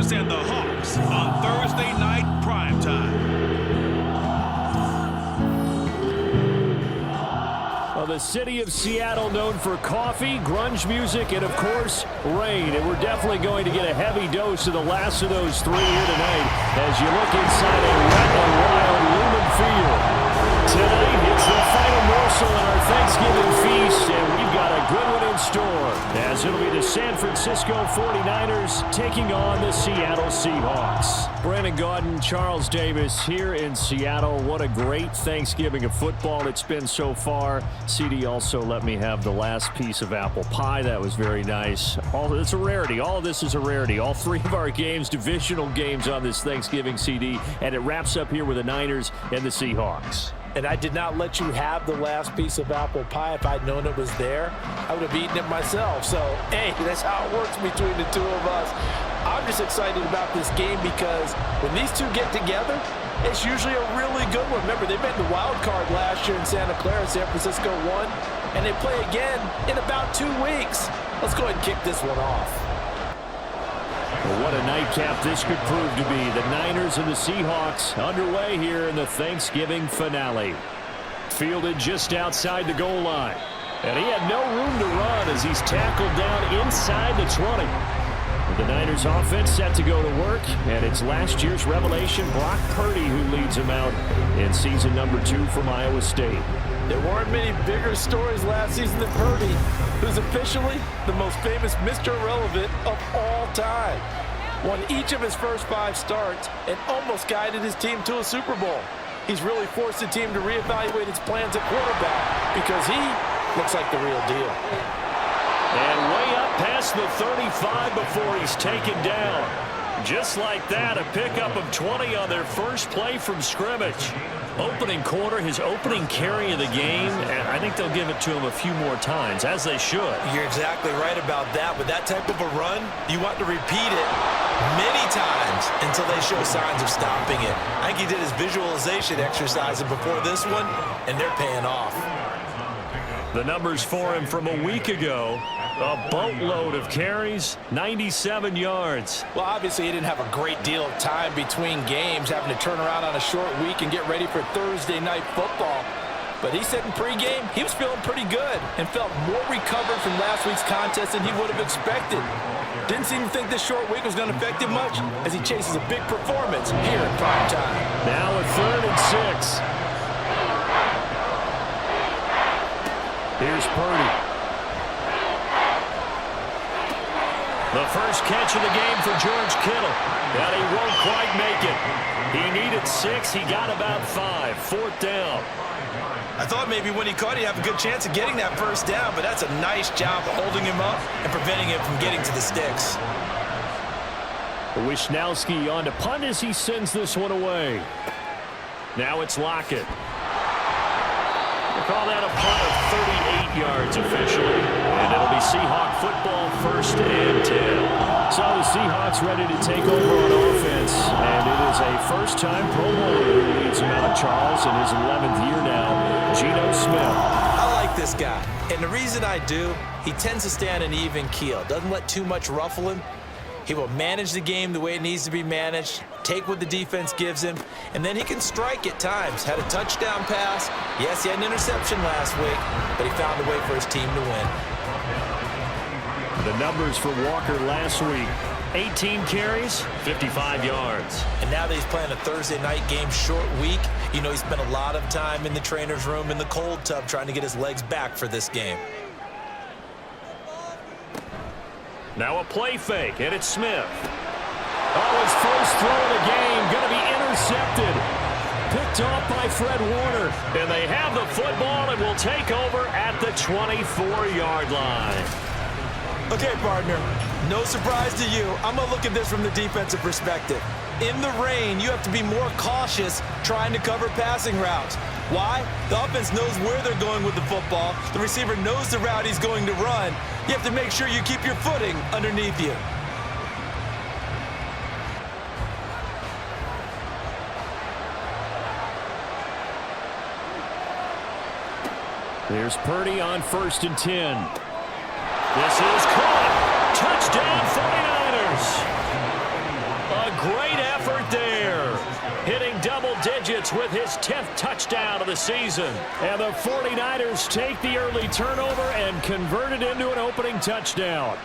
Seahawks and the Hawks on Thursday night primetime. Well, the city of Seattle known for coffee, grunge music, and, of course, rain. And we're definitely going to get a heavy dose of the last of those three here tonight as you look inside a wet and wild Lumen field. Tonight, it's the final morsel in our Thanksgiving feast, and we've got a good one in store, as it'll be the San Francisco 49ers taking on the Seattle Seahawks. Brandon Gaudin, Charles Davis here in Seattle. What a great Thanksgiving of football it's been so far. CD also let me have the last piece of apple pie. That was very nice. It's a rarity. All of this is a rarity. All three of our games, divisional games on this Thanksgiving CD, and it wraps up here with the Niners and the Seahawks. And I did not let you have the last piece of apple pie. If I'd known it was there, I would have eaten it myself. So, hey, that's how it works between the two of us. I'm just excited about this game because when these two get together, it's usually a really good one. Remember, they met in the wild card last year in Santa Clara. San Francisco won, and they play again in about 2 weeks. Let's go ahead and kick this one off. Well, what a nightcap this could prove to be. The Niners and the Seahawks underway here in the Thanksgiving finale. Fielded just outside the goal line. And he had no room to run as he's tackled down inside the 20. The Niners offense set to go to work, and it's last year's revelation, Brock Purdy, who leads them out in season number 2 from Iowa State. There weren't many bigger stories last season than Purdy, who's officially the most famous Mr. Irrelevant of all time. Won each of his first 5 starts and almost guided his team to a Super Bowl. He's really forced the team to reevaluate its plans at quarterback because he looks like the real deal. And way up past the 35 before he's taken down. Just like that, a pickup of 20 on their first play from scrimmage. Opening quarter, his opening carry of the game, and I think they'll give it to him a few more times, as they should. You're exactly right about that. With that type of a run, you want to repeat it many times until they show signs of stopping it. I think he did his visualization exercise before this one, and they're paying off. The numbers for him from a week ago, a boatload of carries, 97 yards. Well, obviously he didn't have a great deal of time between games, having to turn around on a short week and get ready for Thursday night football. But he said in pregame he was feeling pretty good and felt more recovered from last week's contest than he would have expected. Didn't seem to think this short week was going to affect him much as he chases a big performance here in prime time. Now a 3rd and 6. Here's Purdy. The first catch of the game for George Kittle. But he won't quite make it. He needed 6. He got about 5. 4th down. I thought maybe when he caught, he'd have a good chance of getting that first down, but that's a nice job of holding him up and preventing him from getting to the sticks. Wishnowski on to punt as he sends this one away. Now it's Lockett. We'll call that a punt of 38 yards officially. And it'll be Seahawk football, 1st and 10. So the Seahawks ready to take over on offense. And it is a first-time Pro Bowler who leads them out, Charles, in his 11th year now, Geno Smith. I like this guy. And the reason I do, he tends to stay on an even keel. Doesn't let too much ruffle him. He will manage the game the way it needs to be managed, take what the defense gives him, and then he can strike at times. Had a touchdown pass. Yes, he had an interception last week, but he found a way for his team to win. The numbers for Walker last week, 18 carries, 55 yards. And now that he's playing a Thursday night game, short week, you know he spent a lot of time in the trainer's room in the cold tub trying to get his legs back for this game. Now a play fake, and it's Smith. Oh, his first throw of the game, going to be intercepted. Picked off by Fred Warner. And they have the football and will take over at the 24-yard line. Okay, partner, no surprise to you. I'm going to look at this from the defensive perspective. In the rain, you have to be more cautious trying to cover passing routes. Why? The offense knows where they're going with the football. The receiver knows the route he's going to run. You have to make sure you keep your footing underneath you. There's Purdy on 1st and 10. This is caught. Touchdown 49ers. hitting double digits with his 10th touchdown of the season. And the 49ers take the early turnover and convert it into an opening touchdown.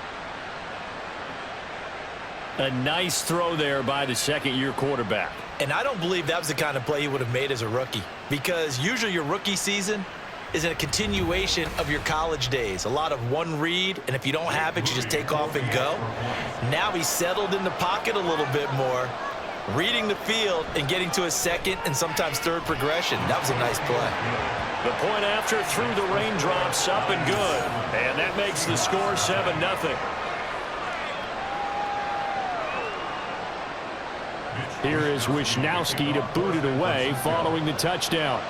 A nice throw there by the second-year quarterback. And I don't believe that was the kind of play he would have made as a rookie, because usually your rookie season is a continuation of your college days. A lot of one read, and if you don't have it, you just take off and go. Now he's settled in the pocket a little bit more, reading the field and getting to a second and sometimes third progression. That was a nice play. The point after through the raindrops, up and good. And that makes the score 7-0. Here is Wisnowski to boot it away following the touchdown.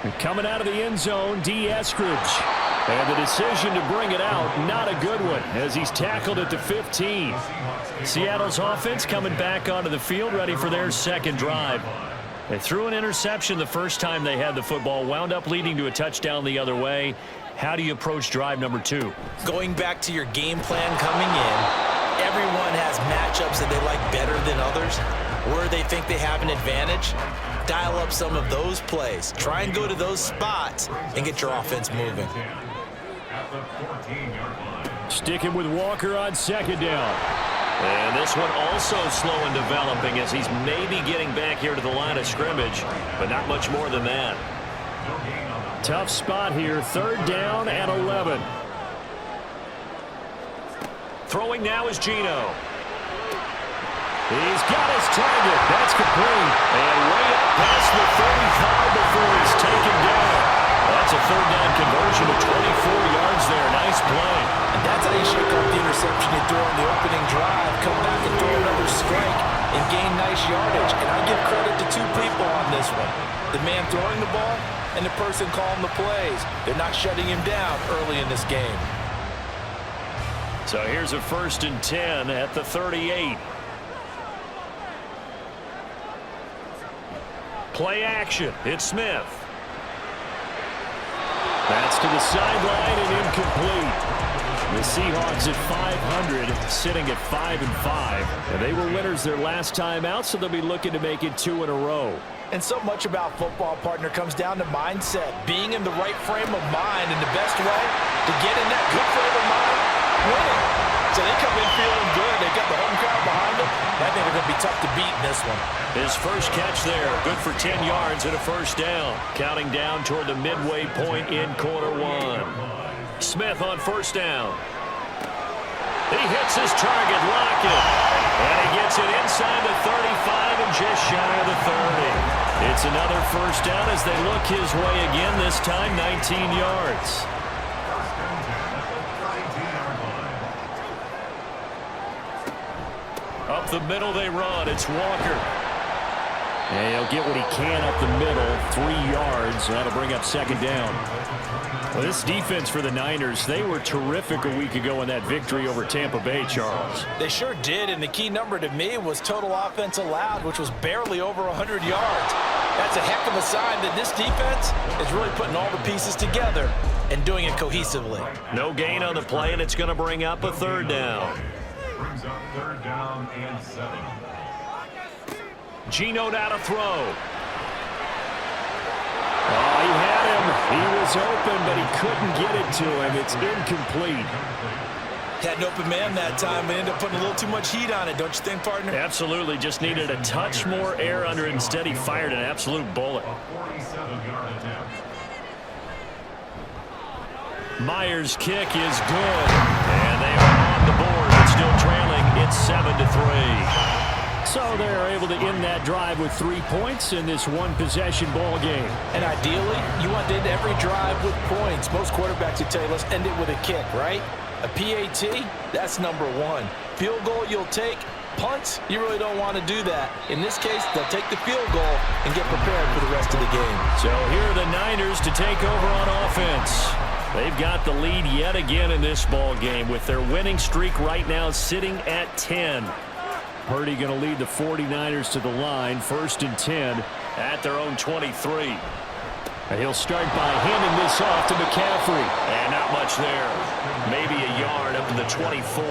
And coming out of the end zone, D. Eskridge. And the decision to bring it out, not a good one, as he's tackled at the 15. Seattle's offense coming back onto the field, ready for their second drive. They threw an interception the first time they had the football, wound up leading to a touchdown the other way. How do you approach drive number 2? Going back to your game plan coming in, everyone has matchups that they like better than others, where they think they have an advantage. Dial up some of those plays. Try and go to those spots and get your offense moving. Sticking with Walker on second down. And this one also slow in developing as he's maybe getting back here to the line of scrimmage, but not much more than that. Tough spot here, third down and 11. Throwing now is Geno. He's got his target. That's complete. And way up past the 35 before he's taken down. That's a third down conversion of 24 yards there. Nice play. And that's how you shake up the interception you throw on the opening drive. Come back and throw another strike and gain nice yardage. And I give credit to two people on this one. The man throwing the ball and the person calling the plays. They're not shutting him down early in this game. So here's a 1st and 10 at the 38. Play action. It's Smith. That's to the sideline and incomplete. The Seahawks at 500, sitting at 5-5. And they were winners their last time out, so they'll be looking to make it 2 in a row. And so much about football, partner, comes down to mindset. Being in the right frame of mind, and the best way to get in that good frame of mind, winning. So they come in feeling good. They've got the home crowd behind them. I think they're going to be tough to beat in this one. His first catch there, good for 10 yards and a first down. Counting down toward the midway point in quarter 1. Smith on first down. He hits his target, Lockett. And he gets it inside the 35 and just shy of the 30. It's another first down as they look his way again, this time 19 yards. Up the middle they run. It's Walker. And he'll get what he can up the middle. 3 yards. That'll bring up second down. Well, this defense for the Niners, they were terrific a week ago in that victory over Tampa Bay, Charles. They sure did, and the key number to me was total offense allowed, which was barely over 100 yards. That's a heck of a sign that this defense is really putting all the pieces together and doing it cohesively. No gain on the play, and it's going to bring up a third down. Brings up 3rd down and 7. Geno now to throw. Oh, he had him. He was open, but he couldn't get it to him. It's incomplete. Had an open man that time, but ended up putting a little too much heat on it, don't you think, partner? Absolutely. Just needed a touch more air under it. Instead, he fired an absolute bullet. A 47-yard attempt. Myers' kick is good. And they are on the board, but still trailing. It's 7-3. So they're able to end that drive with 3 points in this one-possession ball game. And ideally, you want to end every drive with points. Most quarterbacks would tell you, let's end it with a kick, right? A PAT, that's number 1. Field goal you'll take. Punts, you really don't want to do that. In this case, they'll take the field goal and get prepared for the rest of the game. So here are the Niners to take over on offense. They've got the lead yet again in this ball game with their winning streak right now sitting at 10. Purdy going to lead the 49ers to the line, 1st and 10 at their own 23. And he'll start by handing this off to McCaffrey. And not much there. Maybe a yard up to the 24.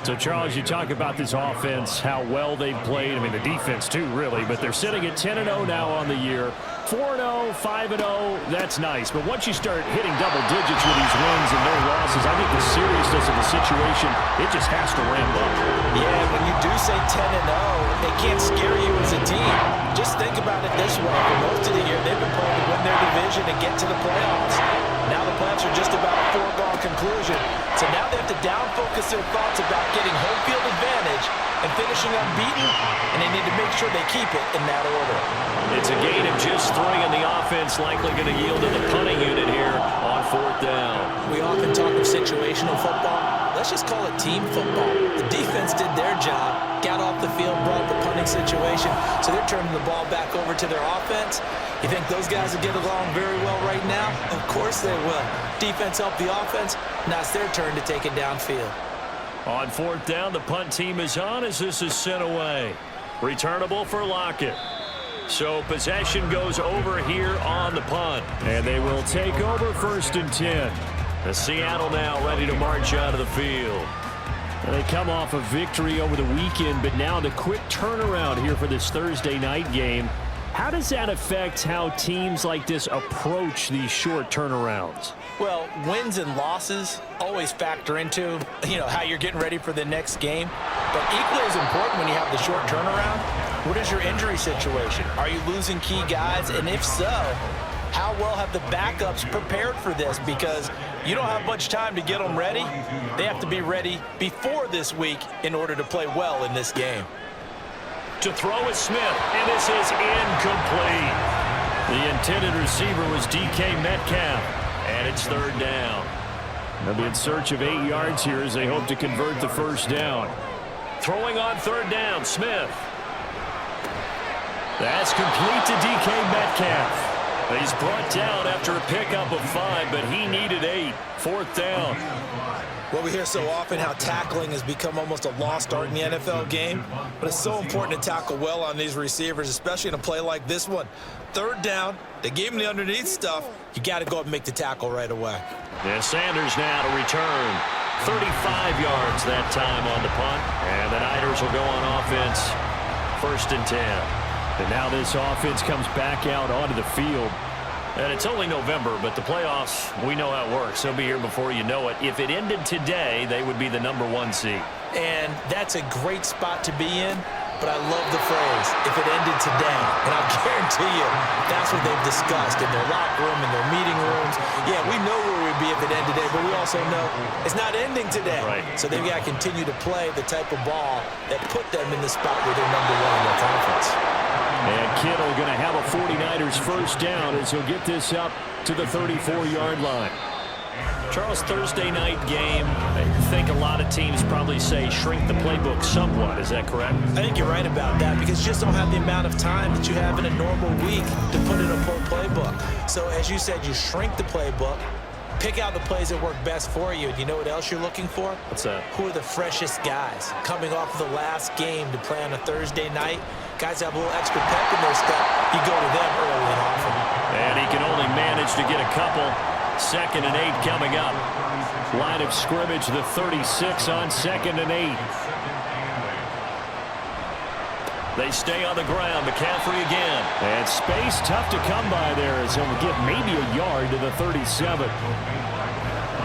So, Charles, you talk about this offense, how well they've played. I mean, the defense, too, really. But they're sitting at 10-0 now on the year. 4-0, 5-0, that's nice. But once you start hitting double digits with these wins and no losses, I think the seriousness of the situation, it just has to ramp up. Yeah, when you do say 10-0, it can't scare you as a team. Just think about it this way. For most of the year, they've been playing to win their division and get to the playoffs. Now the playoffs are just about a foregone conclusion. So now they have to down-focus their thoughts about getting home field advantage and finishing unbeaten, and they need to make sure they keep it in that order. It's a gain of just 3, and the offense likely going to yield to the punting unit here on 4th down. We often talk of situational football. Let's just call it team football. The defense did their job, got off the field, brought the punting situation, so they're turning the ball back over to their offense. You think those guys will get along very well right now? Of course they will. Defense helped the offense. Now it's their turn to take it downfield. On 4th down, the punt team is on as this is sent away. Returnable for Lockett. So possession goes over here on the punt. And they will take over 1st and 10. The Seattle now ready to march out of the field. And they come off a victory over the weekend, but now the quick turnaround here for this Thursday night game. How does that affect how teams like this approach these short turnarounds? Well, wins and losses always factor into, how you're getting ready for the next game. But equally as important when you have the short turnaround, what is your injury situation? Are you losing key guys? And if so, how well have the backups prepared for this? Because you don't have much time to get them ready. They have to be ready before this week in order to play well in this game. To throw is Smith, and this is incomplete. The intended receiver was DK Metcalf, and it's 3rd down. They'll be in search of 8 yards here as they hope to convert the 1st down. Throwing on 3rd down, Smith. That's complete to DK Metcalf. He's brought down after a pickup of 5, but he needed 8. 4th down. Well, we hear so often how tackling has become almost a lost art in the NFL game, but it's so important to tackle well on these receivers, especially in a play like this one. 3rd down, they gave him the underneath stuff. You got to go up and make the tackle right away. Yeah, Sanders now to return. 35 yards that time on the punt, and the Niners will go on offense. 1st and 10. And now this offense comes back out onto the field. And it's only November, but the playoffs, we know how it works. They'll be here before you know it. If it ended today, they would be the #1 seed. And that's a great spot to be in, but I love the phrase, if it ended today. And I'll guarantee you, that's what they've discussed in their locker room, in their meeting rooms. Yeah, we know where we'd be if it ended today, but we also know it's not ending today. Right. So they've got to continue to play the type of ball that put them in the spot where they're #1 in their conference. And Kittle going to have a 49ers 1st down as he'll get this up to the 34-yard line. Charles, Thursday night game, I think a lot of teams probably say shrink the playbook somewhat. Is that correct? I think you're right about that because you just don't have the amount of time that you have in a normal week to put in a full playbook. So as you said, you shrink the playbook, pick out the plays that work best for you. And you know what else you're looking for? What's that? Who are the freshest guys coming off of the last game to play on a Thursday night? Guys have a little extra pep in their step. You go to them early and often. And he can only manage to get a couple. 2nd and 8 coming up. Line of scrimmage, the 36 on 2nd and 8. They stay on the ground. McCaffrey again. And space tough to come by there as he'll get maybe a yard to the 37.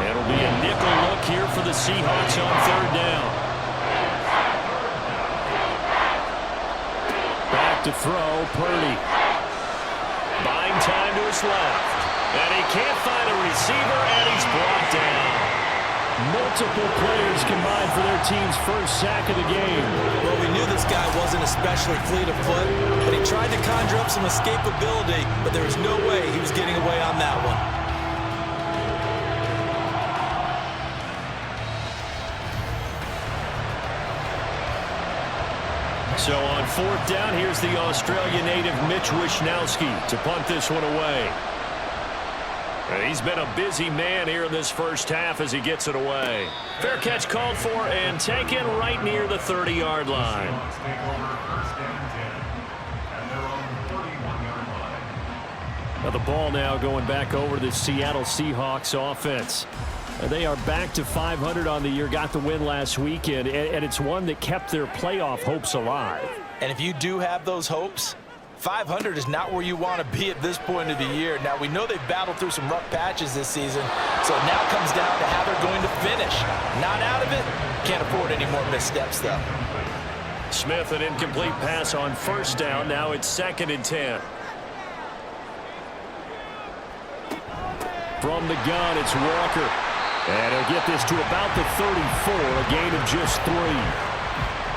It'll be a nickel look here for the Seahawks on 3rd down. Back to throw, Purdy. Buying time to his left. And he can't find a receiver, and he's brought down. Multiple players combined for their team's 1st sack of the game. Well, we knew this guy wasn't especially fleet of foot, but he tried to conjure up some escapability, but there was no way he was getting away on that one. So on 4th down, here's the Australia native Mitch Wishnowsky to punt this one away. He's been a busy man here in this 1st half as he gets it away. Fair catch called for and taken right near the 30-yard line. Now the ball now going back over to the Seattle Seahawks offense. They are back to 500 on the year, got the win last weekend, and it's one that kept their playoff hopes alive. And if you do have those hopes, 500 is not where you want to be at this point of the year. Now, we know they've battled through some rough patches this season, so it now comes down to how they're going to finish. Not out of it, can't afford any more missteps, though. Smith, an incomplete pass on first down. Now it's 2nd and 10. From the gun, it's Walker. And he'll get this to about the 34, a gain of just 3.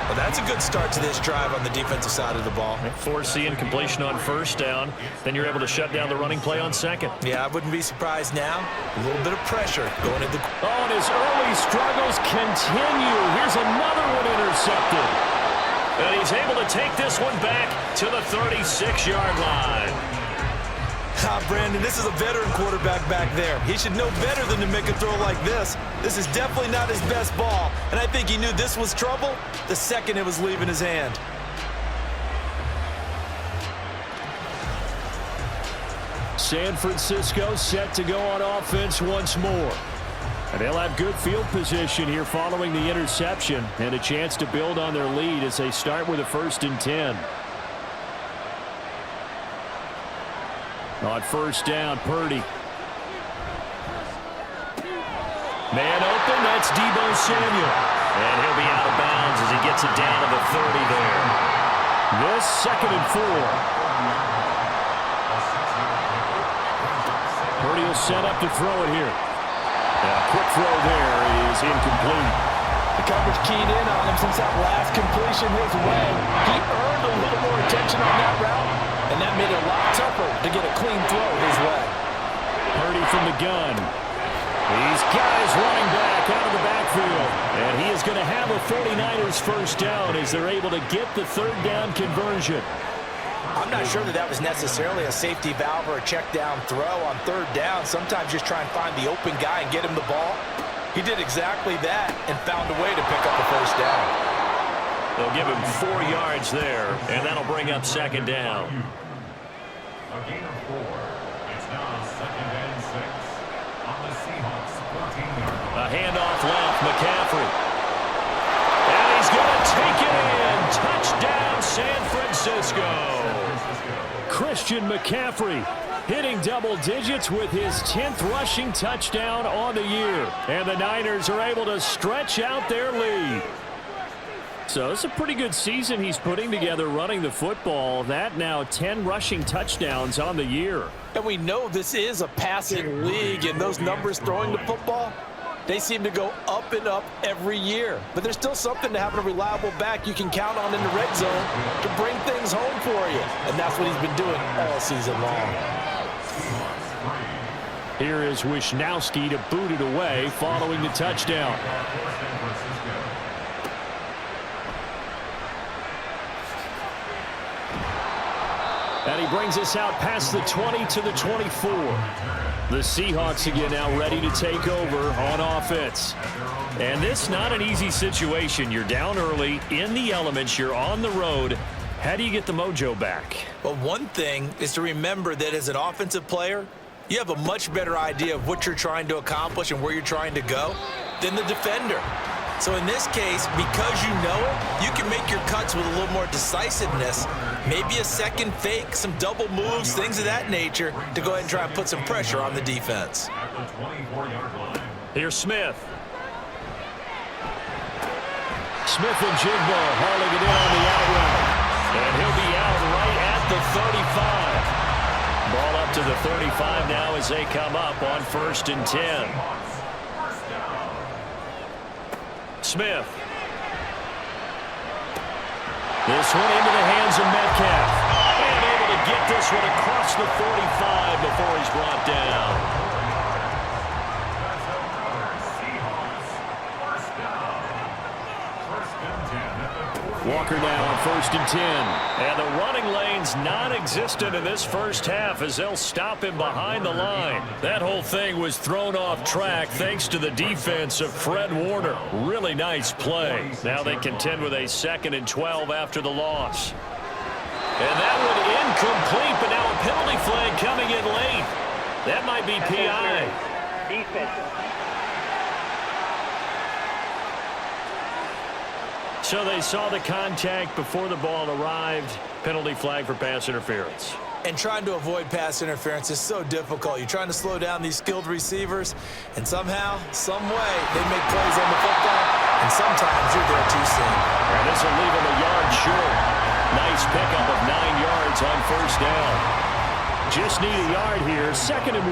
Well, that's a good start to this drive on the defensive side of the ball. Force the incompletion on first down. Then you're able to shut down the running play on 2nd. Yeah, I wouldn't be surprised now. A little bit of pressure going into the... Oh, and his early struggles continue. Here's another one intercepted. And he's able to take this one back to the 36-yard line. Brandon, this is a veteran quarterback back there. He should know better than to make a throw like this. This is definitely not his best ball, and I think he knew this was trouble the second it was leaving his hand. San Francisco set to go on offense once more. And they'll have good field position here following the interception and a chance to build on their lead as they start with a 1st and 10. On first down, Purdy. Man open, that's Deebo Samuel. And he'll be out of bounds as he gets it down to the 30 there. This 2nd and 4. Purdy will set up to throw it here. A quick throw there is incomplete. The coverage keyed in on him since that last completion his way. He earned a little more attention on that route, and that made it a lot tougher to get a clean throw his way. Purdy from the gun. These guys running back out of the backfield. And he is going to have a 49ers first down as they're able to get the 3rd down conversion. I'm not sure that was necessarily a safety valve or a check down throw on 3rd down. Sometimes just try and find the open guy and get him the ball. He did exactly that and found a way to pick up a first down. They'll give him 4 yards there, and that'll bring up 2nd down. A gain of 4. It's now 2nd and 6 on the Seahawks 14-yard line. A handoff left, McCaffrey. And he's going to take it in. Touchdown, San Francisco. Christian McCaffrey hitting double digits with his 10th rushing touchdown on the year. And the Niners are able to stretch out their lead. So it's a pretty good season he's putting together running the football. That now 10 rushing touchdowns on the year. And we know this is a passing league, and those numbers throwing the football, they seem to go up and up every year. But there's still something to having a reliable back you can count on in the red zone to bring things home for you. And that's what he's been doing all season long. Here is Wisnowski to boot it away following the touchdown. And he brings us out past the 20 to the 24. The Seahawks again now ready to take over on offense. And this not an easy situation. You're down early, in the elements, you're on the road. How do you get the mojo back? Well, one thing is to remember that as an offensive player, you have a much better idea of what you're trying to accomplish and where you're trying to go than the defender. So in this case, because you know it, you can make your cuts with a little more decisiveness. Maybe a second fake, some double moves, things of that nature to go ahead and try and put some pressure on the defense. At the 24-yard line. Here's Smith. Smith-njiba hauling it in on the out route. And he'll be out right at the 35. Ball up to the 35 now as they come up on 1st and 10. Smith. This one into the hands of Metcalf. And able to get this one across the 45 before he's brought down. Walker now on 1st and 10. And the running lane's non-existent in this first half as they'll stop him behind the line. That whole thing was thrown off track thanks to the defense of Fred Warner. Really nice play. Now they contend with a 2nd and 12 after the loss. And that one incomplete, but now a penalty flag coming in late. That might be PI. Defense. So they saw the contact before the ball arrived. Penalty flag for pass interference. And trying to avoid pass interference is so difficult. You're trying to slow down these skilled receivers, and somehow, some way, they make plays on the football, and sometimes you're there too soon. And this will leave him a yard short. Nice pickup of 9 yards on first down. Just need a yard here, 2nd and 1.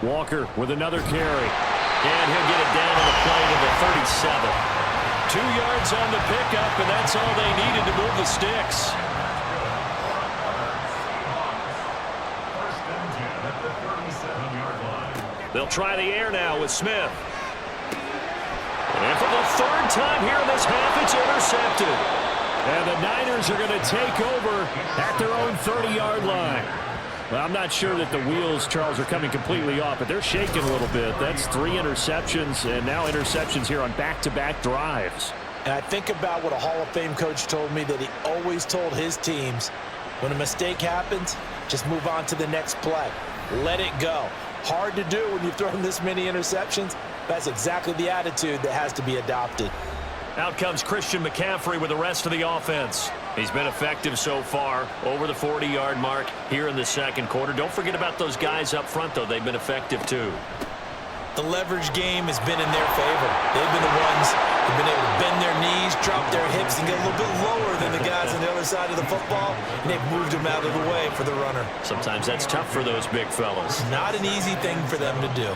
Walker with another carry. And he'll get it down on the play to the 37. 2 yards on the pickup, and that's all they needed to move the sticks. First and 10 at the 37-yard line. They'll try the air now with Smith. And for the 3rd time here in this half, it's intercepted. And the Niners are going to take over at their own 30-yard line. Well, I'm not sure that the wheels, Charles, are coming completely off, but they're shaking a little bit. That's 3 interceptions, and now interceptions here on back-to-back drives. And I think about what a Hall of Fame coach told me, that he always told his teams, when a mistake happens, just move on to the next play. Let it go. Hard to do when you've thrown this many interceptions. That's exactly the attitude that has to be adopted. Out comes Christian McCaffrey with the rest of the offense. He's been effective so far, over the 40-yard mark here in the 2nd quarter. Don't forget about those guys up front, though. They've been effective, too. The leverage game has been in their favor. They've been the ones who've been able to bend their knees, drop their hips, and get a little bit lower than the guys on the other side of the football, and they've moved them out of the way for the runner. Sometimes that's tough for those big fellas. Not an easy thing for them to do.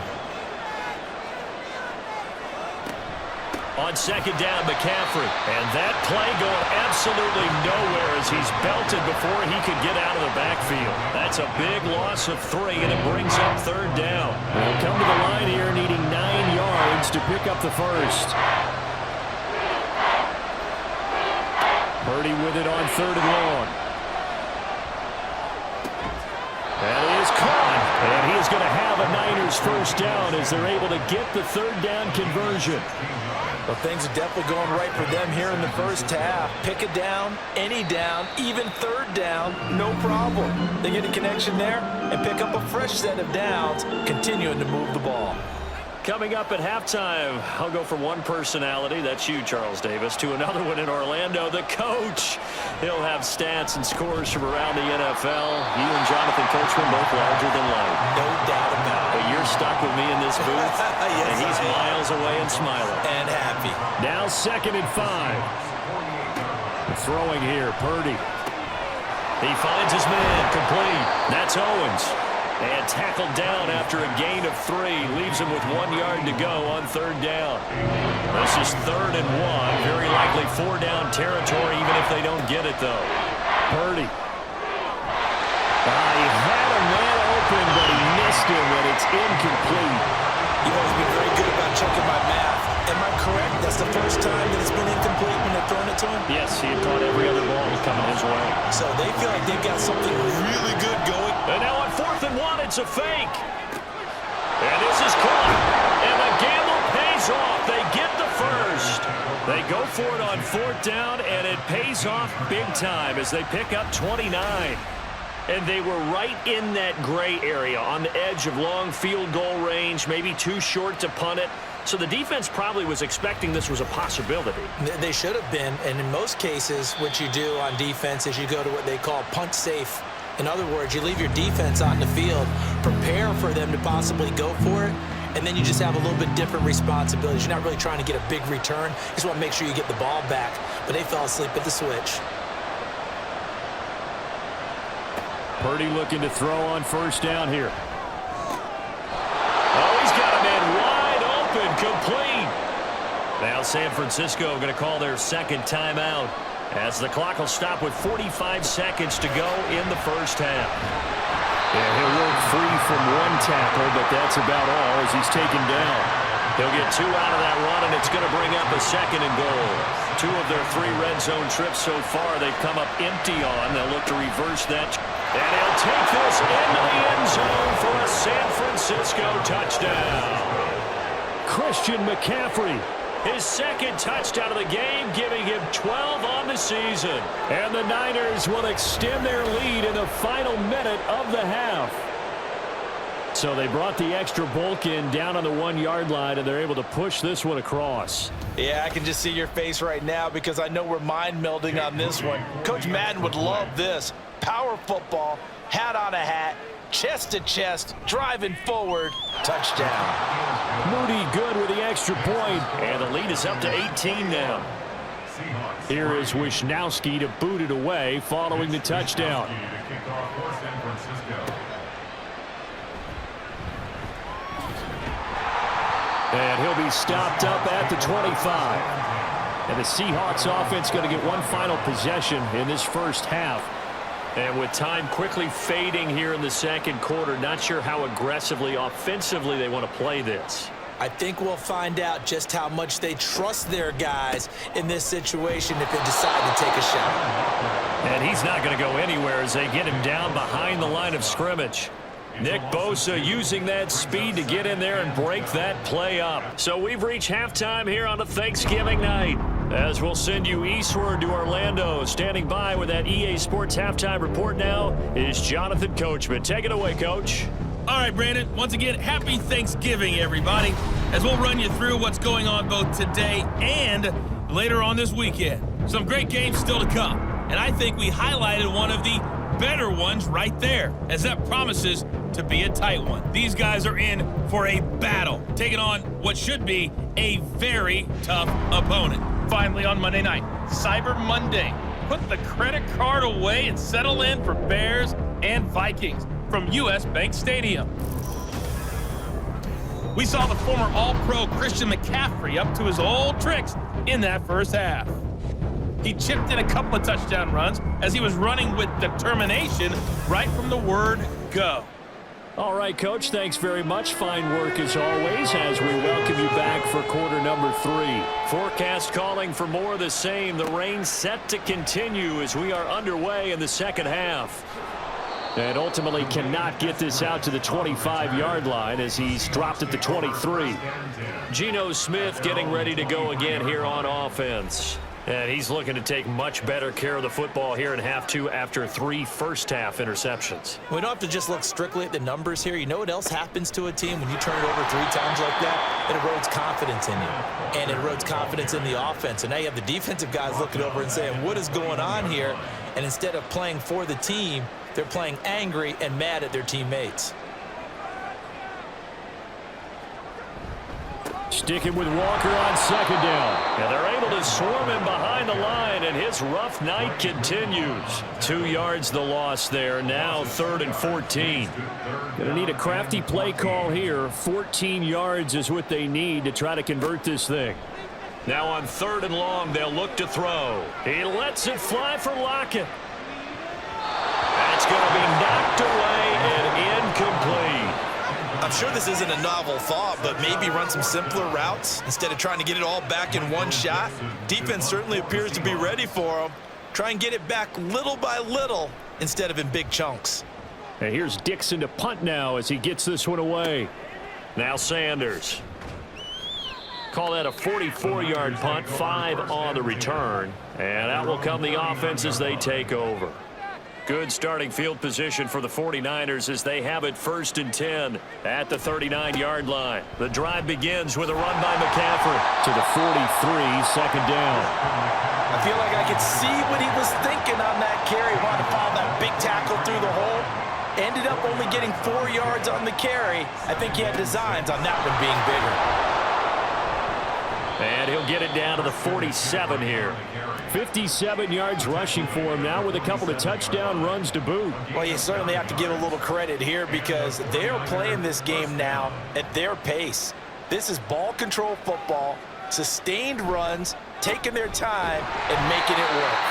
On 2nd down, McCaffrey. And that play going absolutely nowhere as he's belted before he could get out of the backfield. That's a big loss of 3, and it brings up 3rd down. They'll come to the line here needing 9 yards to pick up the first. Purdy with it on 3rd and long. And it is caught. And he is going to have a Niners first down as they're able to get the 3rd down conversion. Well, things are definitely going right for them here in the first half. Pick a down, any down, even 3rd down, no problem. They get a connection there and pick up a fresh set of downs, continuing to move the ball. Coming up at halftime, I'll go from one personality, that's you, Charles Davis, to another one in Orlando, the coach. He'll have stats and scores from around the NFL. You and Jonathan Coachman both larger than life. No doubt about it. But you're stuck with me in this booth, Yes, and he's miles away and smiling. And happy. Now 2nd and 5. Throwing here, Purdy. He finds his man, complete. That's Owens. And tackled down after a gain of 3. Leaves him with 1 yard to go on 3rd down. This is 3rd and 1. Very likely 4-down territory, even if they don't get it, though. Purdy. He had a man open, but he missed him, and it's incomplete. You've always been very good about checking my math. Am I correct? That's the first time that it's been incomplete when they've thrown it to him? Yes, he had caught every other ball coming his way. So they feel like they've got something really good going. And now on 4th and 1, it's a fake. And this is caught. And the gamble pays off. They get the first. They go for it on 4th down, and it pays off big time as they pick up 29. And they were right in that gray area on the edge of long field goal range, maybe too short to punt it. So the defense probably was expecting this was a possibility. They should have been, and in most cases, what you do on defense is you go to what they call punt safe. In other words, you leave your defense on the field, prepare for them to possibly go for it, and then you just have a little bit different responsibilities. You're not really trying to get a big return. You just want to make sure you get the ball back. But they fell asleep at the switch. Purdy looking to throw on 1st down here. Oh, he's got a man wide open, complete. Now San Francisco going to call their 2nd timeout as the clock will stop with 45 seconds to go in the first half. Yeah, he'll work free from 1 tackle, but that's about all as he's taken down. He'll get 2 out of that run, and it's going to bring up a 2nd and goal. 2 of their 3 red zone trips so far they've come up empty on. They'll look to reverse that. And he'll take this into the end zone for a San Francisco touchdown. Christian McCaffrey, his 2nd touchdown of the game, giving him 12 on the season. And the Niners will extend their lead in the final minute of the half. So they brought the extra bulk in down on the 1-yard line, and they're able to push this one across. Yeah, I can just see your face right now because I know we're mind melding on this one. Coach Madden would love this. Power football, hat on a hat, chest to chest, driving forward, touchdown. Moody good with the extra point, and the lead is up to 18 now. Here is Wisnowski to boot it away following the touchdown. And he'll be stopped up at the 25. And the Seahawks offense going to get one final possession in this first half. And with time quickly fading here in the second quarter, not sure how aggressively, offensively they want to play this. I think we'll find out just how much they trust their guys in this situation if they decide to take a shot. And he's not going to go anywhere as they get him down behind the line of scrimmage. Nick Bosa using that speed to get in there and break that play up. So we've reached halftime here on a Thanksgiving night. As we'll send you eastward to Orlando. Standing by with that EA Sports halftime report now is Jonathan Coachman. Take it away, Coach. All right, Brandon, once again, happy Thanksgiving, everybody, as we'll run you through what's going on both today and later on this weekend. Some great games still to come, and I think we highlighted one of the better ones right there, as that promises to be a tight one. These guys are in for a battle, taking on what should be a very tough opponent. Finally on Monday night, Cyber Monday. Put the credit card away and settle in for Bears and Vikings from U.S. Bank Stadium. We saw the former All-Pro Christian McCaffrey up to his old tricks in that first half. He chipped in a couple of touchdown runs as he was running with determination right from the word go. All right, Coach, thanks very much. Fine work as always as we welcome you back for quarter number 3. Forecast calling for more of the same. The rain set to continue as we are underway in the second half. And ultimately cannot get this out to the 25-yard line as he's dropped at the 23. Geno Smith getting ready to go again here on offense. And he's looking to take much better care of the football here in half 2 after 3 first-half interceptions. We don't have to just look strictly at the numbers here. You know what else happens to a team when you turn it over 3 times like that? It erodes confidence in you, and it erodes confidence in the offense. And now you have the defensive guys looking over and saying, what is going on here? And instead of playing for the team, they're playing angry and mad at their teammates. Sticking with Walker on second down. And they're able to swarm him behind the line, and his rough night continues. 2 yards the loss there. Now 3rd and 14. Going to need a crafty play call here. 14 yards is what they need to try to convert this thing. Now on 3rd and long, they'll look to throw. He lets it fly for Lockett. That's going to be knocked away and incomplete. I'm sure this isn't a novel thought, but maybe run some simpler routes instead of trying to get it all back in one shot. Defense certainly appears to be ready for them. Try and get it back little by little instead of in big chunks. And here's Dixon to punt now as he gets this one away. Now Sanders. Call that a 44-yard punt, 5 on the return. And out will come the offense as they take over. Good starting field position for the 49ers as they have it 1st and 10 at the 39-yard line. The drive begins with a run by McCaffrey to the 43, 2nd down. I feel like I could see what he was thinking on that carry. Wanted to follow that big tackle through the hole. Ended up only getting 4 yards on the carry. I think he had designs on that one being bigger. And he'll get it down to the 47 here. 57 yards rushing for him now with a couple of touchdown runs to boot. Well, you certainly have to give a little credit here because they're playing this game now at their pace. This is ball control football, sustained runs, taking their time and making it work.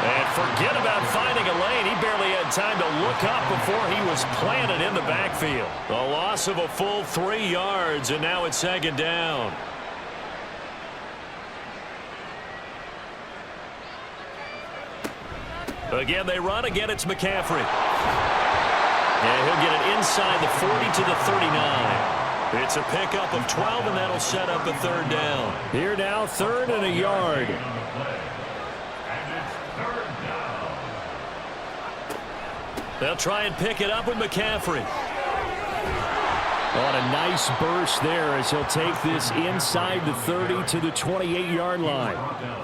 And forget about finding a lane. He barely had time to look up before he was planted in the backfield. The loss of a full 3 yards, and now it's 2nd down. Again, they run. Again, it's McCaffrey. And he'll get it inside the 40 to the 39. It's a pickup of 12, and that'll set up a 3rd down. Here now, 3rd and a yard. They'll try and pick it up with McCaffrey. On a nice burst there as he'll take this inside the 30 to the 28-yard line.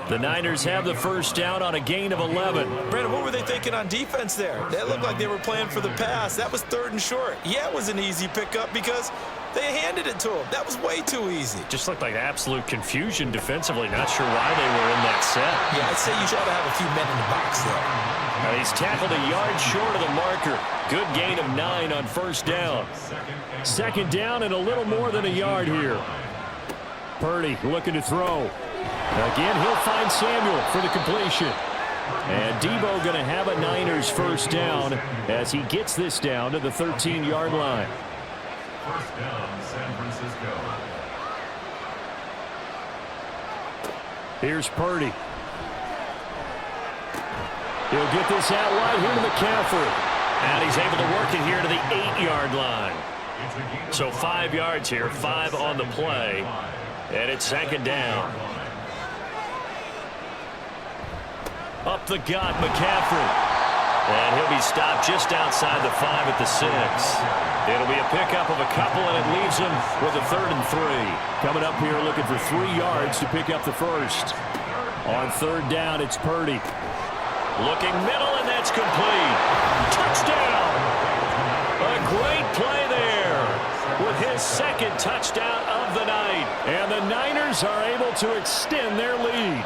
The Niners have the first down on a gain of 11. Brandon, what were they thinking on defense there? That looked like they were playing for the pass. That was 3rd and short. Yeah, it was an easy pickup because they handed it to him. That was way too easy. Just looked like absolute confusion defensively. Not sure why they were in that set. Yeah, I'd say you should have a few men in the box there. He's tackled a yard short of the marker. Good gain of 9 on first down. Second down and a little more than a yard here. Purdy looking to throw. Again, he'll find Samuel for the completion. And Debo going to have a Niners first down as he gets this down to the 13-yard line. First down, San Francisco. Here's Purdy. He'll get this out wide here to McCaffrey. And he's able to work it here to the 8-yard line. So 5 yards here, 5 on the play. And it's second down. Up the gut, McCaffrey. And he'll be stopped just outside the 5 at the 6. It'll be a pickup of a couple, and it leaves him with a 3rd and 3. Coming up here looking for 3 yards to pick up the first. On third down, it's Purdy. Looking middle, and that's complete. Touchdown! A great play there with his second touchdown of the night. And the Niners are able to extend their lead.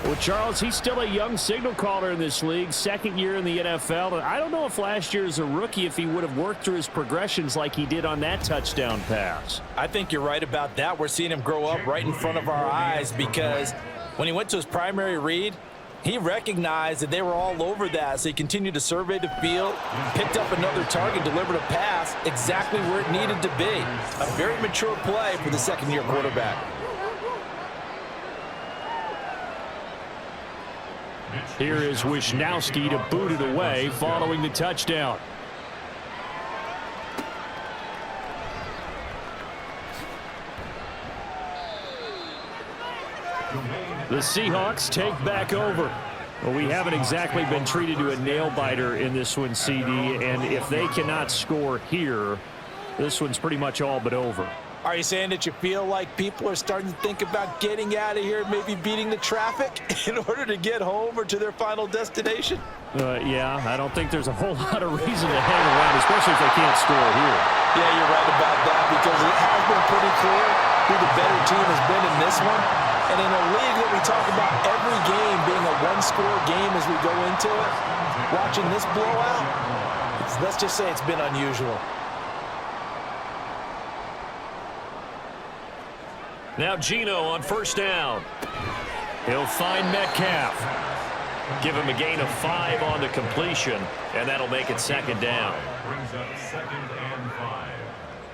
Well, Charles, he's still a young signal caller in this league, 2nd year in the NFL. I don't know if last year as a rookie if he would have worked through his progressions like he did on that touchdown pass. I think you're right about that. We're seeing him grow up right in front of our eyes because when he went to his primary read, he recognized that they were all over that, so he continued to survey the field, picked up another target, delivered a pass exactly where it needed to be. A very mature play for the 2nd-year quarterback. Here is Wisnowski to boot it away following the touchdown. The Seahawks take back over. Well, we haven't exactly been treated to a nail-biter in this one, CD, and if they cannot score here, this one's pretty much all but over. Are you saying that you feel like people are starting to think about getting out of here, maybe beating the traffic in order to get home or to their final destination? Yeah, I don't think there's a whole lot of reason to hang around, especially if they can't score here. Yeah, you're right about that because it has been pretty clear who the better team has been in this one. And in a league that we talk about every game being a one-score game as we go into it, watching this blowout, let's just say it's been unusual. Now Geno on first down. He'll find Metcalf. Give him a gain of 5 on the completion, and that'll make it second down. Brings up 2nd and 5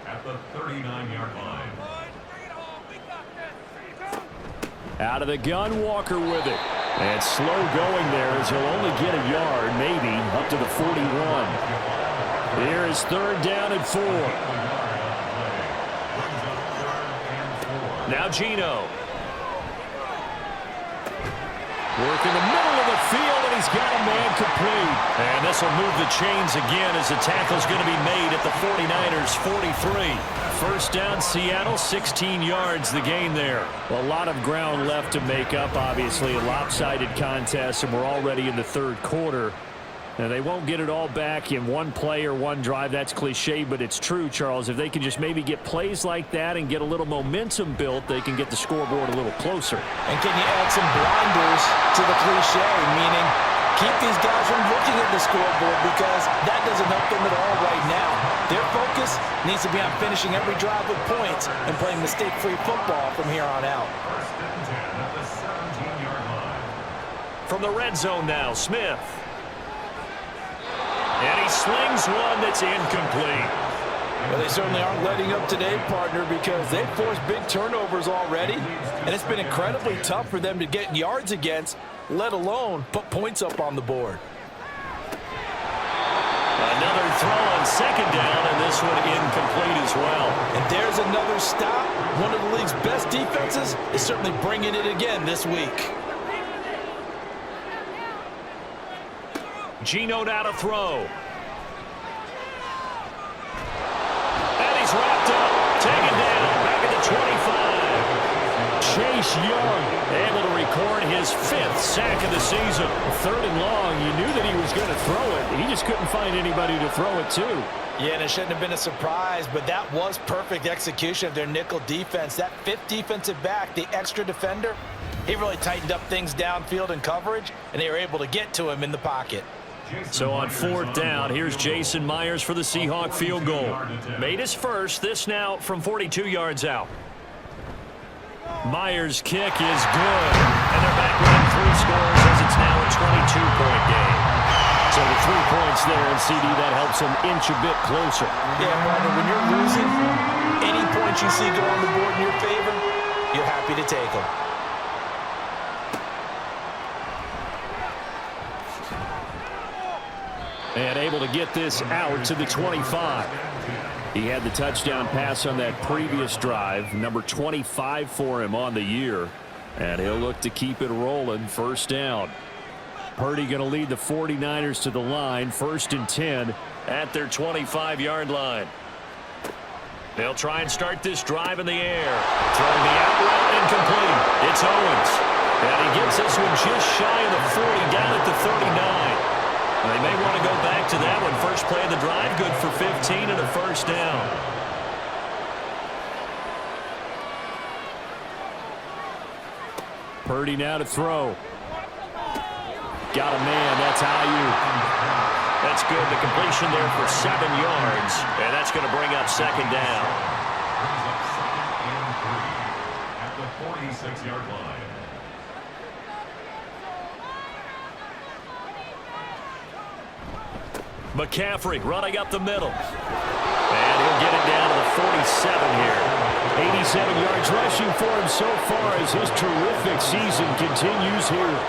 at the 39-yard line. Out of the gun, Walker with it. And slow going there as he'll only get a yard, maybe, up to the 41. Here is third down and 4. Now Geno. Work in the middle of the field, and he's got a man complete. And this will move the chains again as the tackle's going to be made at the 49ers' 43. First down, Seattle, 16 yards the gain there. Well, a lot of ground left to make up, obviously. A lopsided contest, and we're already in the third quarter. Now, they won't get it all back in one play or one drive. That's cliche, but it's true, Charles. If they can just maybe get plays like that and get a little momentum built, they can get the scoreboard a little closer. And can you add some blinders to the cliche, meaning keep these guys from looking at the scoreboard because that doesn't help them at all right now. Their focus needs to be on finishing every drive with points and playing mistake-free football from here on out. First and 10 at the 17-yard line. From the red zone now, Smith. And he slings one that's incomplete. Well, they certainly aren't letting up today, partner, because they've forced big turnovers already, and it's been incredibly tough for them to get yards against, let alone put points up on the board. Another throw on second down, and this one incomplete as well. And there's another stop. One of the league's best defenses is certainly bringing it again this week. Geno now to throw. Bryce Young able to record his 5th sack of the season. 3rd and long, you knew that he was going to throw it. He just couldn't find anybody to throw it to. Yeah, and it shouldn't have been a surprise, but that was perfect execution of their nickel defense. That 5th defensive back, the extra defender, he really tightened up things downfield in coverage, and they were able to get to him in the pocket. So on 4th down, here's Jason Myers for the Seahawk field goal. Made his first, this now from 42 yards out. Myers' kick is good, and they're back within 3 scores as it's now a 22-point game. So the 3 points there, and CD, that helps them inch a bit closer. Yeah, partner, when you're losing, any points you see go on the board in your favor, you're happy to take them. And able to get this out to the 25. He had the touchdown pass on that previous drive, number 25 for him on the year. And he'll look to keep it rolling. 1st down. Purdy going to lead the 49ers to the line. 1st and 10 at their 25-yard line. They'll try and start this drive in the air. Throwing the out route incomplete. It's Owens. And he gets this one just shy of the 40, down at the 39. They may want to go back to that one. First play of the drive, good for 15 and a 1st down. Purdy now to throw. Got a man, that's Ayuk. That's good, the completion there for 7 yards, and that's going to bring up 2nd down. Brings up 2nd and 3 at the 46-yard line. McCaffrey running up the middle. And he'll get it down to the 47 here. 87 yards rushing for him so far as his terrific season continues here.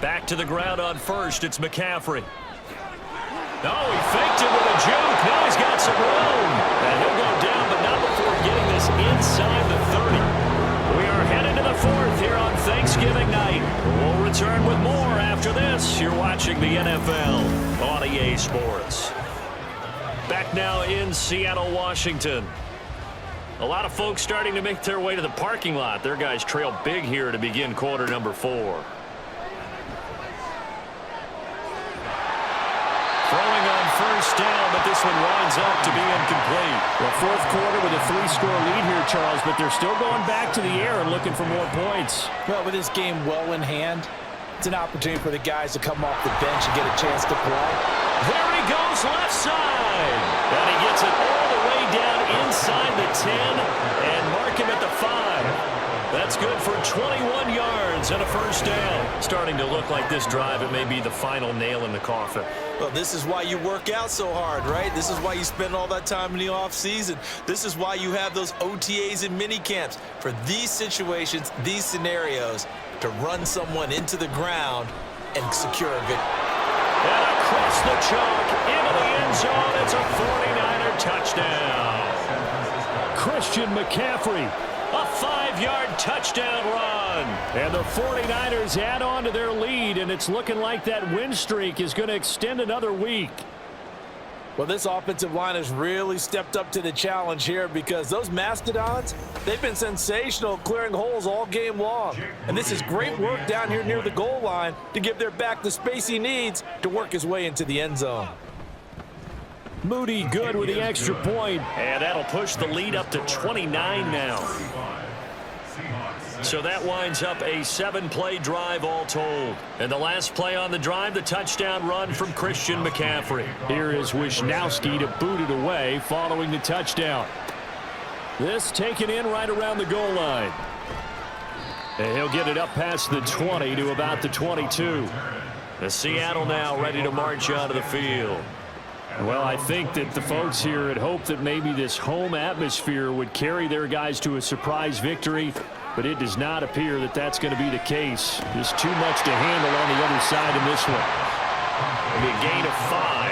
Back to the ground on 1st. It's McCaffrey. Oh, he faked it with a juke. Now he's got some room. And he'll go down, but not before getting this inside the 30. We are headed to the 4th here on Thanksgiving night. We'll return with more after this. You're watching the NFL on EA Sports. Back now in Seattle, Washington. A lot of folks starting to make their way to the parking lot. Their guys trail big here to begin quarter number 4. Throwing on 1st down, but this one winds up to be incomplete. Well, 4th quarter with a 3-score lead here, Charles, but they're still going back to the air and looking for more points. Well, with this game well in hand, it's an opportunity for the guys to come off the bench and get a chance to play. There he goes, left side. And he gets it all the way down inside the 10 and mark him at the 5. That's good for 21 yards and a 1st down. Starting to look like this drive, it may be the final nail in the coffin. Well, this is why you work out so hard, right? This is why you spend all that time in the offseason. This is why you have those OTAs and mini camps. For these situations, these scenarios, to run someone into the ground and secure a victory. And across the chalk, into the end zone, it's a 49er touchdown. Christian McCaffrey, a 5-yard touchdown run. And the 49ers add on to their lead, and it's looking like that win streak is going to extend another week. Well, this offensive line has really stepped up to the challenge here because those Mastodons, they've been sensational clearing holes all game long. And this is great work down here near the goal line to give their back the space he needs to work his way into the end zone. Moody good with the extra point, and that'll push the lead up to 29 now. So that winds up a 7-play drive all told. And the last play on the drive, the touchdown run from Christian McCaffrey. Here is Wisnowski to boot it away following the touchdown. This taken in right around the goal line. And he'll get it up past the 20 to about the 22. The Seattle now ready to march onto the field. Well, I think that the folks here had hoped that maybe this home atmosphere would carry their guys to a surprise victory, but it does not appear that that's going to be the case. Just too much to handle on the other side in this one. It'll be a gain of 5,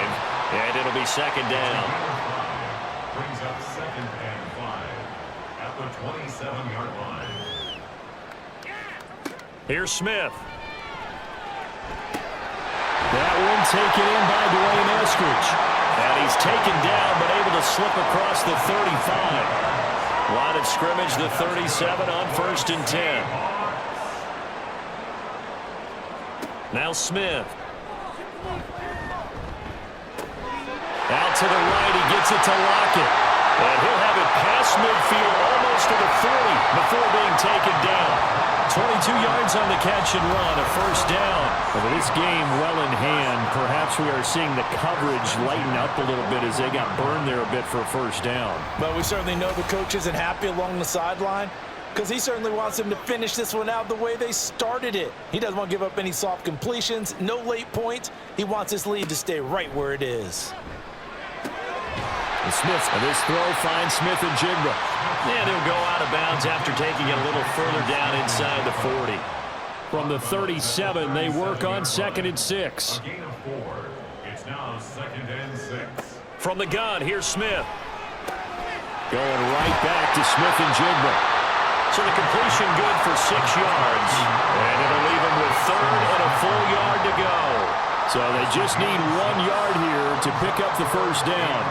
and it'll be 2nd down. Brings up 2nd and 5 at the 27-yard line. Here's Smith. That one taken in by Dwayne Eskridge. And he's taken down, but able to slip across the 35. Line of scrimmage, the 37 on 1st and 10. Now Smith. Out to the right, he gets it to Lockett. And he'll have it past midfield, almost to the 40 before being taken down. 22 yards on the catch and run, a 1st down. But with this game well in hand, perhaps we are seeing the coverage lighten up a little bit as they got burned there a bit for a 1st down. But we certainly know the coach isn't happy along the sideline because he certainly wants them to finish this one out the way they started it. He doesn't want to give up any soft completions, no late points. He wants his lead to stay right where it is. And Smith, and this throw finds Smith-Njiba. And he'll go out of bounds after taking it a little further down inside the 40. From the 37, they work on 2nd and 6. A gain of 4. It's now 2nd and 6. From the gun, here's Smith. Going right back to Smith-Njiba. So the completion good for 6 yards. And it'll leave him with 3rd and a full yard to go. So they just need 1 yard here to pick up the 1st down.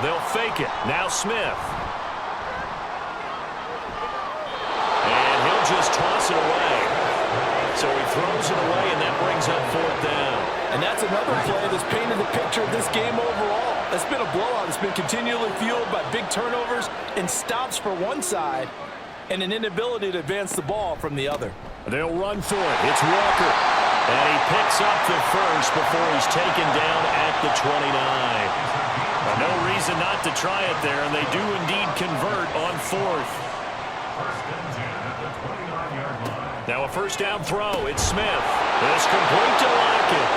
They'll fake it. Now Smith. And he'll just toss it away. So he throws it away, and that brings up 4th down. And that's another play that's painted the picture of this game overall. It's been a blowout. It's been continually fueled by big turnovers and stops for one side and an inability to advance the ball from the other. They'll run for it. It's Walker. And he picks up the 1st before he's taken down at the 29. No reason not to try it there, and they do indeed convert on 4th. 1st and 10 at the 29-yard line. Now a 1st down throw. It's Smith. It's complete to Lockett.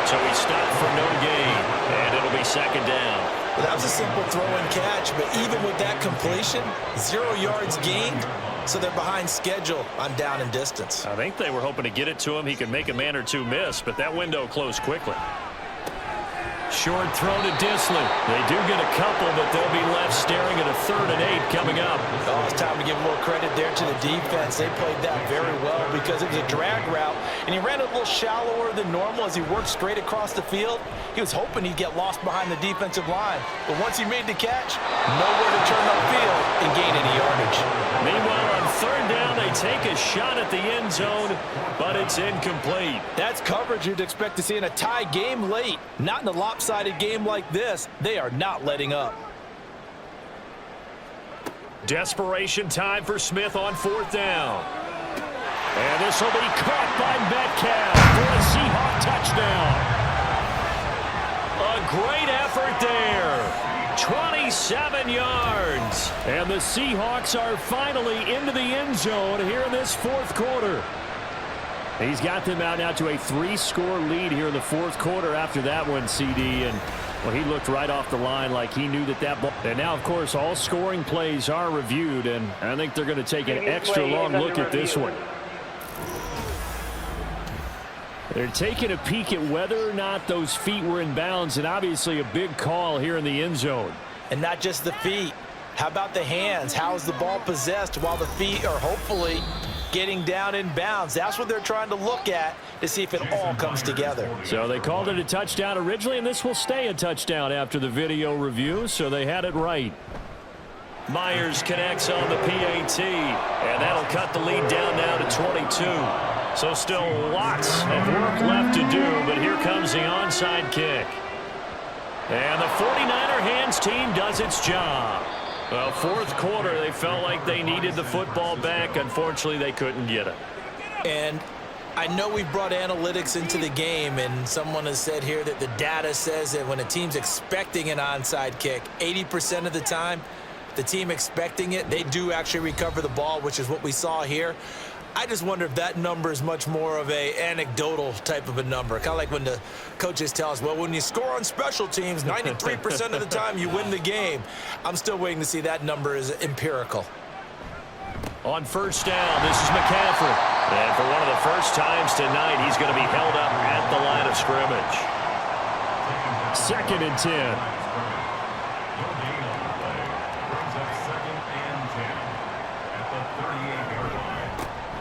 So he stopped for no gain, and it'll be 2nd down. Well, that was a simple throw and catch, but even with that completion, 0 yards gained, so they're behind schedule on down and distance. I think they were hoping to get it to him. He could make a man or two miss, but that window closed quickly. Short throw to Disley. They do get a couple, but they'll be left staring at a 3rd and 8 coming up. Oh, it's time to give a little credit there to the defense. They played that very well because it was a drag route, and he ran a little shallower than normal as he worked straight across the field. He was hoping he'd get lost behind the defensive line, but once he made the catch, nowhere to turn upfield and gain any yardage. Meanwhile, on 3rd down, they take a shot at the end zone, but it's incomplete. That's coverage you'd expect to see in a tie game late. Not in a lopsided game like this. They are not letting up. Desperation time for Smith on 4th down. And this will be caught by Metcalf for a Seahawk touchdown. A great effort there. 27 yards. And the Seahawks are finally into the end zone here in this 4th quarter. He's got them out now to a 3-score lead here in the 4th quarter after that one, CD. And, well, he looked right off the line like he knew that ball. And now, of course, all scoring plays are reviewed, and I think they're going to take an extra long look at this one. They're taking a peek at whether or not those feet were in bounds, and obviously a big call here in the end zone. And not just the feet. How about the hands? How is the ball possessed while the feet are hopefully getting down in bounds? That's what they're trying to look at to see if it all comes together. So they called it a touchdown originally, and this will stay a touchdown after the video review, so they had it right. Myers connects on the PAT, and that'll cut the lead down now to 22. So still lots of work left to do, but here comes the onside kick. And the 49er hands team does its job. Well, 4th quarter, they felt like they needed the football back. Unfortunately, they couldn't get it. And I know we brought analytics into the game, and someone has said here that the data says that when a team's expecting an onside kick, 80% of the time, the team expecting it, they do actually recover the ball, which is what we saw here. I just wonder if that number is much more of a anecdotal type of a number. Kind of like when the coaches tell us, well, when you score on special teams, 93% of the time you win the game. I'm still waiting to see that number is empirical. On 1st down, this is McCaffrey. And for one of the first times tonight, he's going to be held up at the line of scrimmage. 2nd and 10.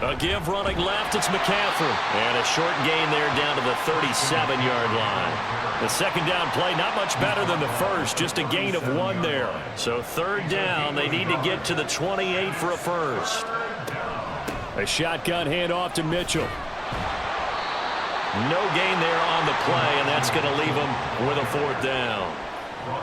A give running left, it's McCaffrey. And a short gain there down to the 37-yard line. The second down play, not much better than the first, just a gain of 1 there. So third down, they need to get to the 28 for a first. A shotgun handoff to Mitchell. No gain there on the play, and that's going to leave them with a fourth down.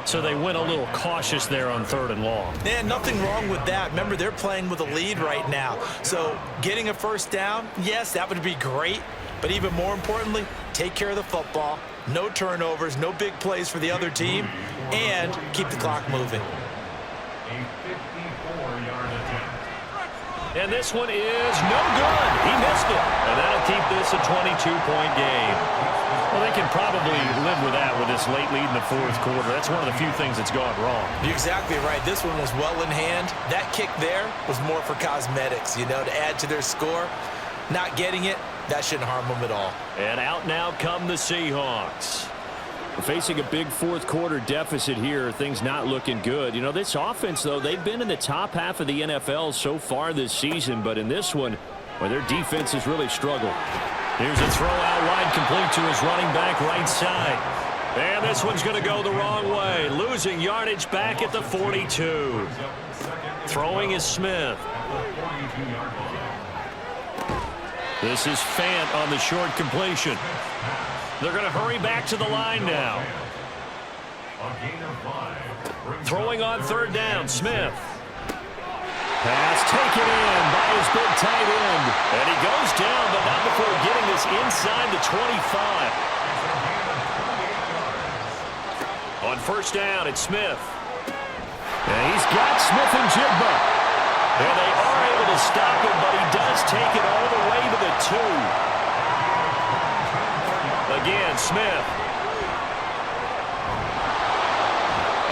So they went a little cautious there on 3rd and long. And nothing wrong with that. Remember, they're playing with a lead right now. So getting a first down, yes, that would be great. But even more importantly, take care of the football. No turnovers, no big plays for the other team, and keep the clock moving. A 54-yard attempt. And this one is no good. He missed it. And that'll keep this a 22-point game. Well, they can probably live with that with this late lead in the 4th quarter. That's one of the few things that's gone wrong. You're exactly right. This one was well in hand. That kick there was more for cosmetics, to add to their score. Not getting it, that shouldn't harm them at all. And out now come the Seahawks. Facing a big 4th quarter deficit here, things not looking good. This offense, though, they've been in the top half of the NFL so far this season, but in this one, well, their defense has really struggled. Here's a throw out wide, complete to his running back right side. And this one's going to go the wrong way, losing yardage back at the 42. Throwing is Smith. This is Fant on the short completion. They're going to hurry back to the line now. Throwing on 3rd down, Smith. Pass taken in by his big tight end. And he goes down, but not before getting this inside the 25. On 1st down, it's Smith. And he's got smith-njiba. And they are able to stop him, but he does take it all the way to the 2. Again, Smith.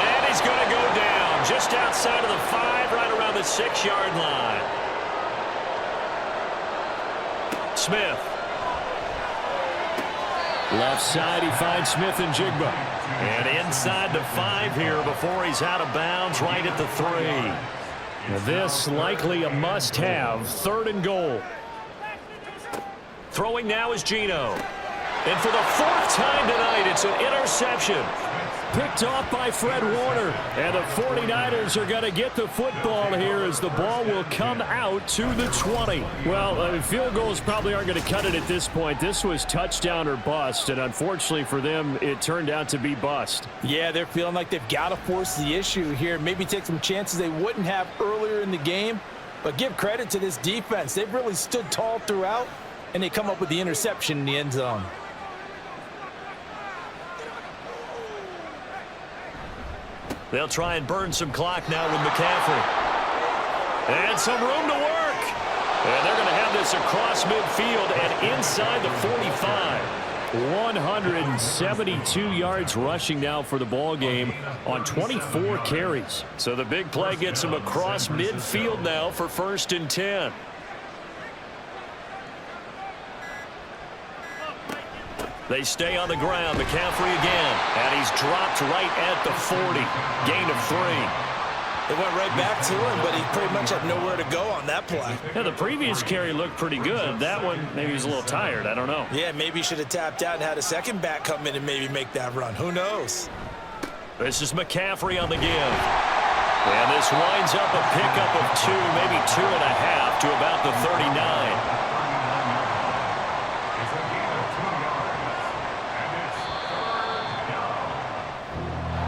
And he's going to go down just outside of the 5, right around the 6-yard line. Smith. Left side, he finds smith-njiba. And inside the 5 here before he's out of bounds, right at the 3. This likely a must-have, 3rd and goal. Throwing now is Geno. And for the 4th time tonight, it's an interception. Picked off by Fred Warner. And the 49ers are going to get the football here as the ball will come out to the 20. Well, field goals probably aren't going to cut it at this point. This was touchdown or bust, and unfortunately for them, it turned out to be bust. Yeah, they're feeling like they've got to force the issue here. Maybe take some chances they wouldn't have earlier in the game. But give credit to this defense. They've really stood tall throughout, and they come up with the interception in the end zone. They'll try and burn some clock now with McCaffrey. And some room to work. And they're going to have this across midfield and inside the 45. 172 yards rushing now for the ball game on 24 carries. So the big play gets them across midfield now for 1st and 10. They stay on the ground. McCaffrey again. And he's dropped right at the 40. Gain of 3. They went right back to him, but he pretty much had nowhere to go on that play. Yeah, the previous carry looked pretty good. That one, maybe he was a little tired. I don't know. Yeah, maybe he should have tapped out and had a second back come in and maybe make that run. Who knows? This is McCaffrey on the give. And this winds up a pickup of 2, maybe 2.5 to about the 39.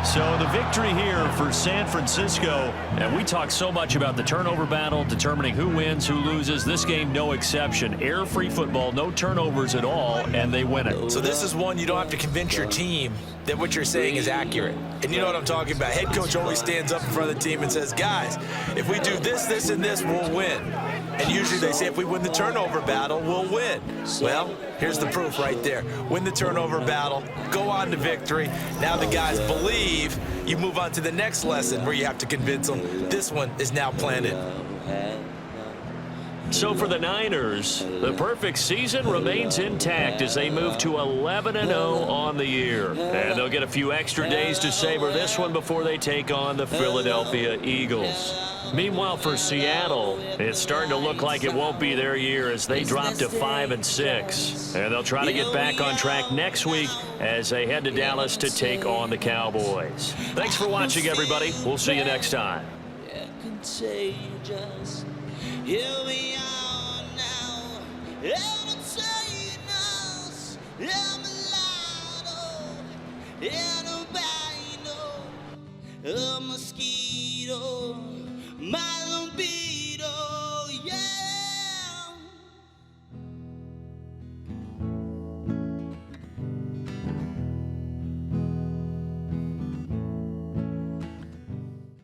So the victory here for San Francisco. And we talk so much about the turnover battle, determining who wins, who loses. This game, no exception. Air-free football, no turnovers at all, and they win it. So this is one you don't have to convince your team that what you're saying is accurate. And you know what I'm talking about. Head coach always stands up in front of the team and says, guys, if we do this, this, and this, we'll win. And usually they say if we win the turnover battle, we'll win. Well, here's the proof right there. Win the turnover battle, go on to victory. Now the guys believe. You move on to the next lesson where you have to convince them. This one is now planted. So for the Niners, the perfect season remains intact as they move to 11-0 on the year. And they'll get a few extra days to savor this one before they take on the Philadelphia Eagles. Meanwhile, for Seattle, it's starting to look like it won't be their year as they drop to 5-6. And they'll try to get back on track next week as they head to Dallas to take on the Cowboys. Thanks for watching, everybody. We'll see you next time. Here we are now, entertainers, a mosquito, my